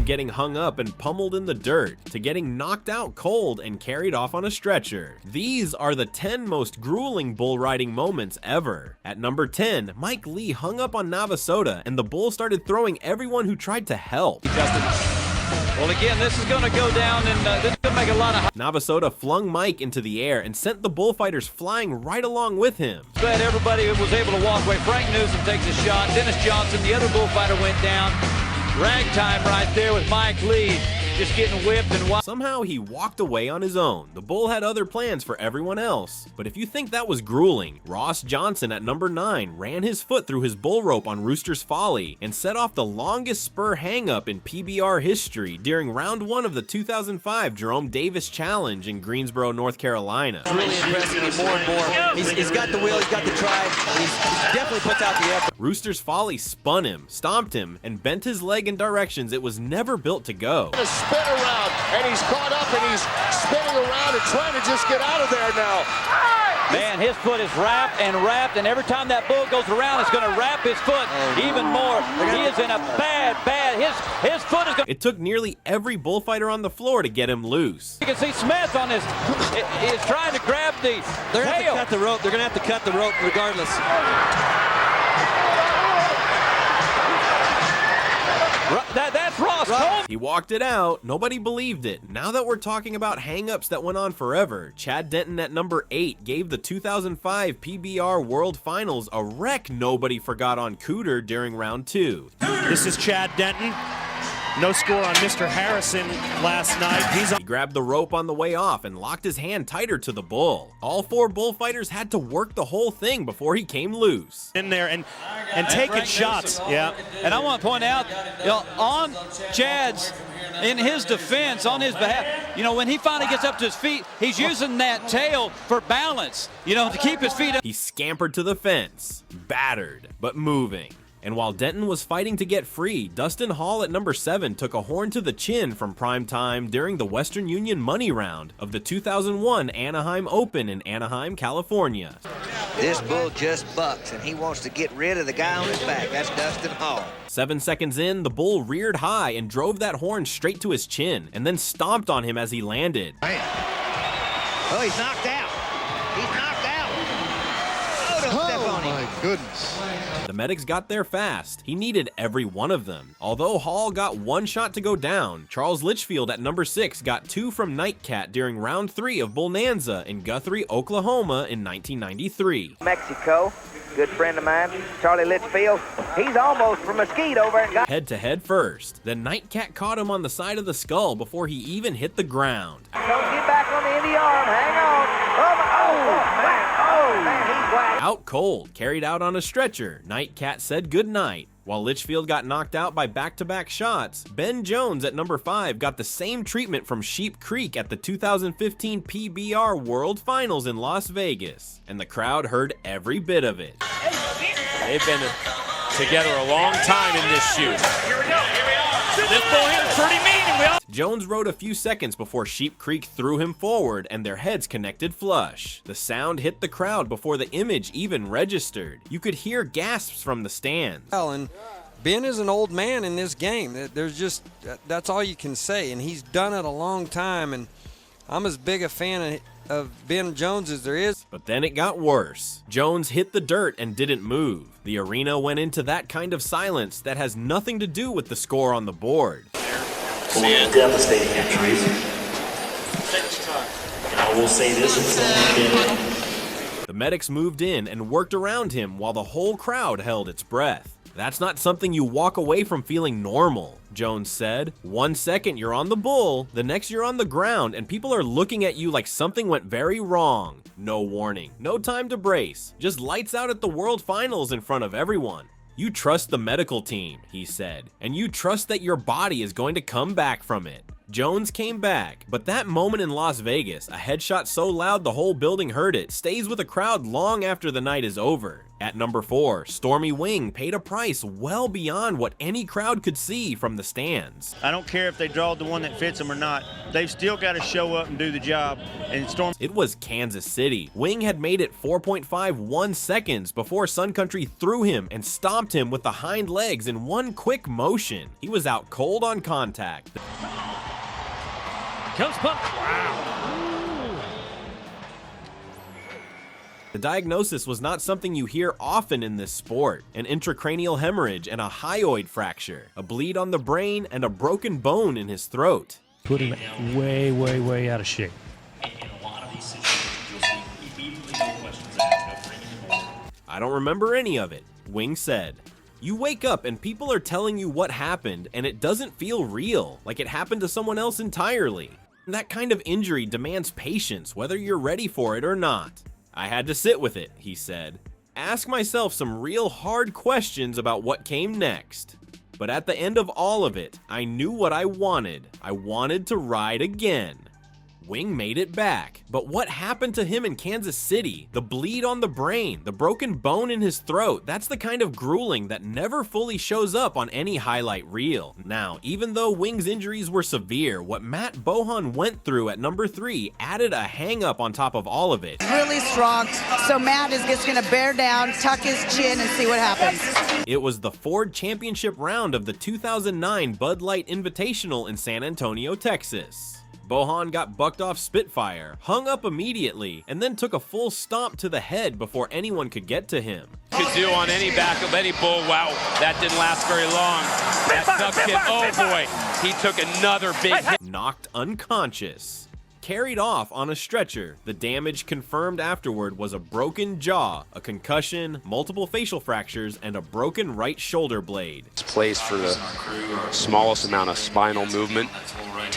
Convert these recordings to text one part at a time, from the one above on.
getting hung up and pummeled in the dirt, to getting knocked out cold and carried off on a stretcher. These are the 10 most grueling bull riding moments ever. At number 10, Mike Lee hung up on Navasota and the bull started throwing everyone who tried to help. Well, again, this is going to go down and this is going to make a lot of... Navasota flung Mike into the air and sent the bullfighters flying right along with him. Glad everybody was able to walk away. Frank Newsom takes a shot. Dennis Johnson, the other bullfighter, went down. Ragtime right there with Mike Lee, just getting whipped and wild. Somehow he walked away on his own. The bull had other plans for everyone else. But if you think that was grueling, Ross Johnson at number 9 ran his foot through his bull rope on Rooster's Folly and set off the longest spur hang-up in PBR history during round 1 of the 2005 Jerome Davis Challenge in Greensboro, North Carolina. It's really impressing me more and more. He's got the will, he's got the drive, he definitely puts out the effort. Rooster's Folly spun him, stomped him, and bent his leg in directions it was never built to go. Spin around, and he's caught up, and he's spinning around and trying to just get out of there now. Man, his foot is wrapped, and every time that bull goes around, it's going to wrap his foot even more. He is in a bad, his foot is going to... It took nearly every bullfighter on the floor to get him loose. You can see Smith on this, is trying to grab the They're going to have to cut the rope. They're going to have to cut the rope regardless. That's Ross Coleman. He walked it out. Nobody believed it. Now that we're talking about hang-ups that went on forever, Chad Denton at number 8 gave the 2005 PBR World Finals a wreck nobody forgot on Cooter during round 2. This is Chad Denton. No score on Mr. Harrison last night. He grabbed the rope on the way off and locked his hand tighter to the bull. All 4 bullfighters had to work the whole thing before he came loose. In there and taking shots. Yeah. And I want to point out, on Chad's, in his defense, on his behalf, when he finally gets up to his feet, he's using that tail for balance, to keep his feet up. He scampered to the fence, battered, but moving. And while Denton was fighting to get free, Dustin Hall at number 7 took a horn to the chin from prime time during the Western Union money round of the 2001 Anaheim Open in Anaheim, California. This bull just bucks, and he wants to get rid of the guy on his back. That's Dustin Hall. 7 seconds in, the bull reared high and drove that horn straight to his chin, and then stomped on him as he landed. Man. Oh, he's knocked out. He's knocked out. Oh, don't step on him. My goodness. The medics got there fast. He needed every one of them. Although Hall got 1 shot to go down, Charles Litchfield at number 6 got 2 from Nightcat during round 3 of Bonanza in Guthrie, Oklahoma in 1993. Mexico, good friend of mine, Charlie Litchfield. He's almost from Mesquite over and got head to head first. Then Nightcat caught him on the side of the skull before he even hit the ground. Don't get back on the end of the arm. Hang on. Oh, man, he's whacked. Out cold, carried out on a stretcher, Nightcat said goodnight. While Litchfield got knocked out by back-to-back shots, Ben Jones at number 5 got the same treatment from Sheep Creek at the 2015 PBR World Finals in Las Vegas, and the crowd heard every bit of it. They've been together a long time in this shoot. Here we go. This bull hit pretty mean. Jones rode a few seconds before Sheep Creek threw him forward and their heads connected flush. The sound hit the crowd before the image even registered. You could hear gasps from the stands. And Ben is an old man in this game. That's all you can say, and he's done it a long time, and I'm as big a fan of Ben Jones as there is. But then it got worse. Jones hit the dirt and didn't move. The arena went into that kind of silence that has nothing to do with the score on the board. Devastating injuries. And I will say this, the medics moved in and worked around him while the whole crowd held its breath. That's not something you walk away from feeling normal, Jones said. 1 second you're on the bull, the next you're on the ground, and people are looking at you like something went very wrong. No warning, no time to brace, just lights out at the World Finals in front of everyone. You trust the medical team, he said, and you trust that your body is going to come back from it. Jones came back, but that moment in Las Vegas, a headshot so loud the whole building heard it, stays with a crowd long after the night is over. At number 4, Stormy Wing paid a price well beyond what any crowd could see from the stands. I don't care if they draw the one that fits them or not. They've still got to show up and do the job. And It was Kansas City. Wing had made it 4.51 seconds before Sun Country threw him and stomped him with the hind legs in one quick motion. He was out cold on contact. Comes punt. Wow. The diagnosis was not something you hear often in this sport. An intracranial hemorrhage and a hyoid fracture, a bleed on the brain, and a broken bone in his throat. Put him way, way, way out of shape. I don't remember any of it, Wing said. You wake up and people are telling you what happened and it doesn't feel real, like it happened to someone else entirely. That kind of injury demands patience, whether you're ready for it or not. I had to sit with it, he said. Ask myself some real hard questions about what came next. But at the end of all of it, I knew what I wanted. I wanted to ride again. Wing made it back, but what happened to him in Kansas City? The bleed on the brain, the broken bone in his throat, that's the kind of grueling that never fully shows up on any highlight reel. Now, even though Wing's injuries were severe, what Matt Bohan went through at number 3 added a hang-up on top of all of it. Really strong, so Matt is just gonna bear down, tuck his chin, and see what happens. It was the Ford Championship round of the 2009 Bud Light Invitational in San Antonio, Texas. Bohan got bucked off Spitfire, hung up immediately, and then took a full stomp to the head before anyone could get to him. Could do on any back of any bull. Wow, that didn't last very long. That duck hit, oh boy, he took another big hit. Knocked unconscious. Carried off on a stretcher. The damage confirmed afterward was a broken jaw, a concussion, multiple facial fractures, and a broken right shoulder blade. It's placed for the smallest amount of spinal movement.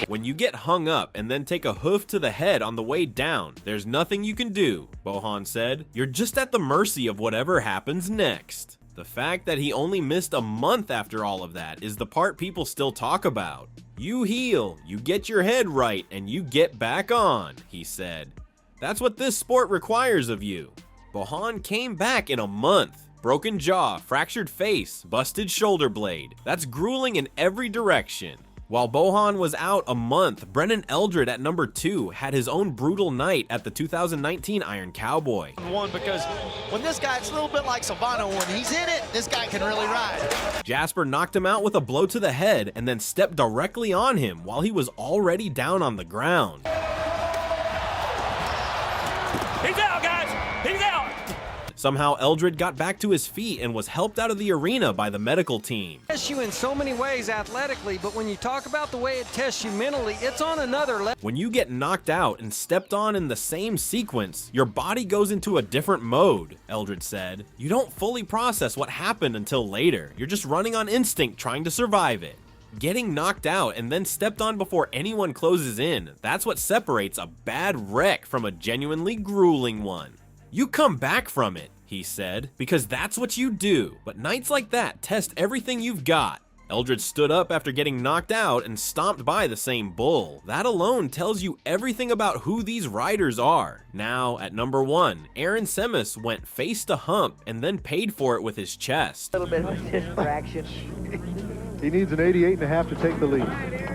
When you get hung up and then take a hoof to the head on the way down, there's nothing you can do, Bohan said. You're just at the mercy of whatever happens next. The fact that he only missed a month after all of that is the part people still talk about. You heal, you get your head right, and you get back on, he said. That's what this sport requires of you. Bohan came back in a month. Broken jaw, fractured face, busted shoulder blade. That's grueling in every direction. While Bohan was out a month, Brennan Eldred at number 2 had his own brutal night at the 2019 Iron Cowboy. Because when this guy, it's a little bit like Silvano, when he's in it, this guy can really ride. Jasper knocked him out with a blow to the head and then stepped directly on him while he was already down on the ground. He's out, guys, he's out. Somehow Eldred got back to his feet and was helped out of the arena by the medical team. It tests you in so many ways athletically, but when you talk about the way it tests you mentally, it's on another level. When you get knocked out and stepped on in the same sequence, your body goes into a different mode, Eldred said. You don't fully process what happened until later. You're just running on instinct trying to survive it. Getting knocked out and then stepped on before anyone closes in, that's what separates a bad wreck from a genuinely grueling one. You come back from it, he said, because that's what you do. But nights like that test everything you've got. Eldred stood up after getting knocked out and stomped by the same bull. That alone tells you everything about who these riders are. Now, at number 1, Aaron Semis went face to hump and then paid for it with his chest. A little bit of a distraction. He needs an 88.5 to take the lead.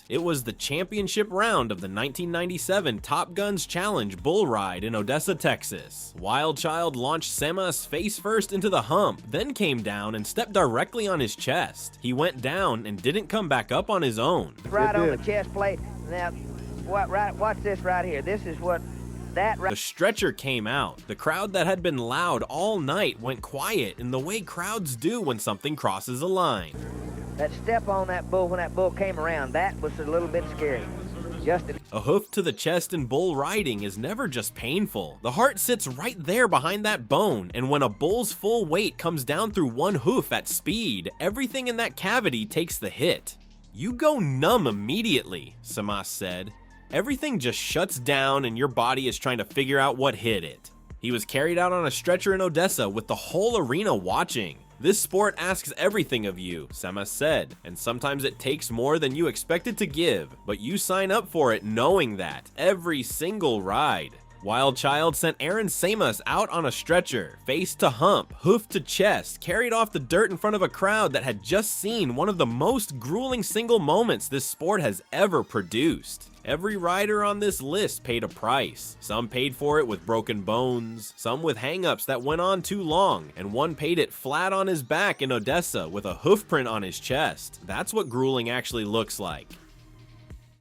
It was the championship round of the 1997 Top Guns Challenge bull ride in Odessa, Texas. Wild Child launched Semas face first into the hump, then came down and stepped directly on his chest. He went down and didn't come back up on his own. Right on the chest plate. Now, watch this right here. This is what that right. The stretcher came out. The crowd that had been loud all night went quiet in the way crowds do when something crosses a line. That step on that bull when that bull came around, that was a little bit scary. A hoof to the chest in bull riding is never just painful. The heart sits right there behind that bone, and when a bull's full weight comes down through one hoof at speed, everything in that cavity takes the hit. You go numb immediately, Samas said. Everything just shuts down and your body is trying to figure out what hit it. He was carried out on a stretcher in Odessa with the whole arena watching. This sport asks everything of you, Semas said, and sometimes it takes more than you expect it to give, but you sign up for it knowing that every single ride. Wild Child sent Aaron Samus out on a stretcher, face to hump, hoof to chest, carried off the dirt in front of a crowd that had just seen one of the most grueling single moments this sport has ever produced. Every rider on this list paid a price. Some paid for it with broken bones, some with hang-ups that went on too long, and one paid it flat on his back in Odessa with a hoof print on his chest. That's what grueling actually looks like.